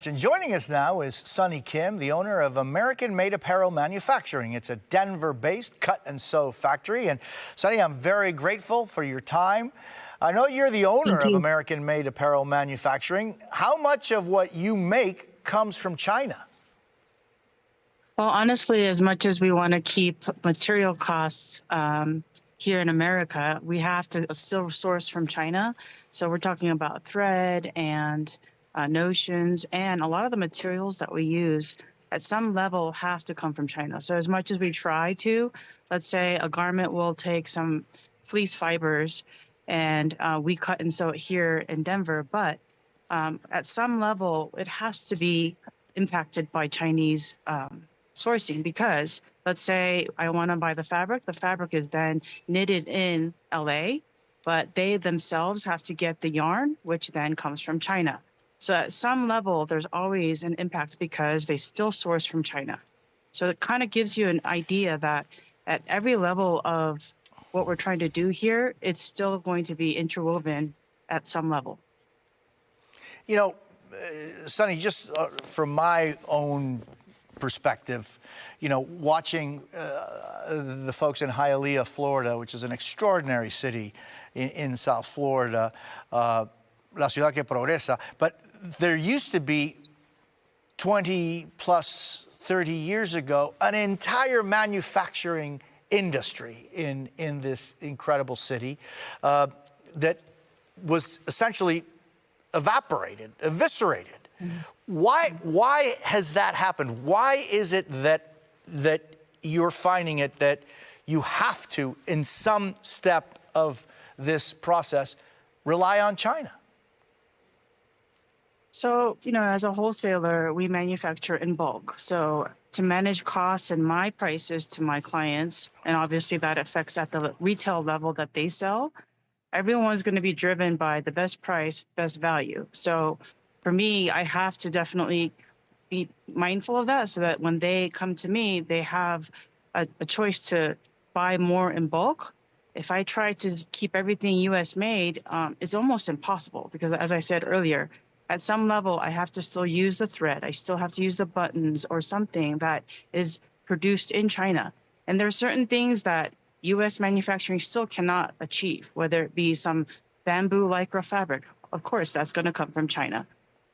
And joining us now is Sunny Kim, the owner of American Made Apparel Manufacturing. It's a Denver-based cut and sew factory. And Sunny, I'm very grateful for your time. I know you're the owner of American Made Apparel Manufacturing. How much of what you make comes from China? Well, honestly, as much as we want to keep material costs here in America, we have to still source from China. So we're talking about thread and notions, and a lot of the materials that we use at some level have to come from China. So as much as we try to, let's say a garment will take some fleece fibers and we cut and sew it here in Denver, but at some level, it has to be impacted by Chinese sourcing, because let's say I want to buy the fabric is then knitted in LA, but they themselves have to get the yarn, which then comes from China. So at some level, there's always an impact because they still source from China. So it kind of gives you an idea that at every level of what we're trying to do here, it's still going to be interwoven at some level. You know, Sunny, just from my own perspective, you know, watching the folks in Hialeah, Florida, which is an extraordinary city in South Florida, La Ciudad que Progresa, but there used to be 20 plus 30 years ago an entire manufacturing industry in this incredible city that was essentially eviscerated. Mm-hmm. Why has that happened? Why is it that you're finding it that you have to, in some step of this process, rely on China? So, you know, as a wholesaler, we manufacture in bulk. So to manage costs and my prices to my clients, and obviously that affects at the retail level that they sell, everyone's going to be driven by the best price, best value. So for me, I have to definitely be mindful of that so that when they come to me, they have a choice to buy more in bulk. If I try to keep everything US made, it's almost impossible because, as I said earlier, at some level, I have to still use the thread. I still have to use the buttons or something that is produced in China. And there are certain things that US manufacturing still cannot achieve, whether it be some bamboo lycra fabric. Of course, that's going to come from China.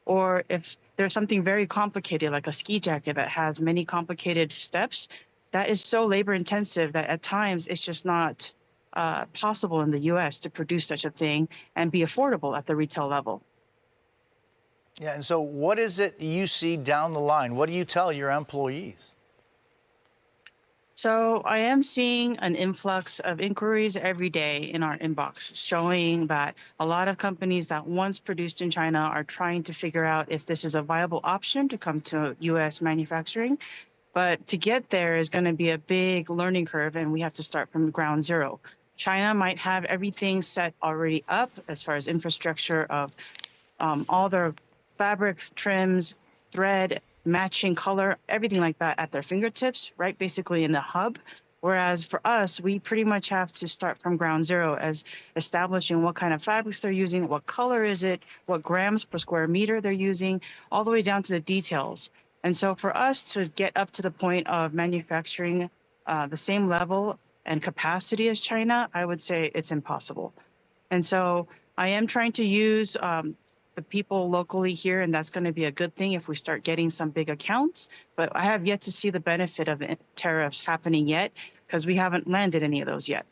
Or if there's something very complicated, like a ski jacket that has many complicated steps, that is so labor intensive that at times it's just not possible in the US to produce such a thing and be affordable at the retail level. Yeah, and so what is it you see down the line? What do you tell your employees? So I am seeing an influx of inquiries every day in our inbox, showing that a lot of companies that once produced in China are trying to figure out if this is a viable option to come to US manufacturing. But to get there is going to be a big learning curve, and we have to start from ground zero. China might have everything set already up as far as infrastructure of all their fabric trims, thread, matching color, everything like that at their fingertips, right? Basically in the hub. Whereas for us, we pretty much have to start from ground zero as establishing what kind of fabrics they're using, what color is it, what grams per square meter they're using, all the way down to the details. And so for us to get up to the point of manufacturing the same level and capacity as China, I would say it's impossible. And so I am trying to use the people locally here, and that's going to be a good thing if we start getting some big accounts. But I have yet to see the benefit of tariffs happening yet because we haven't landed any of those yet.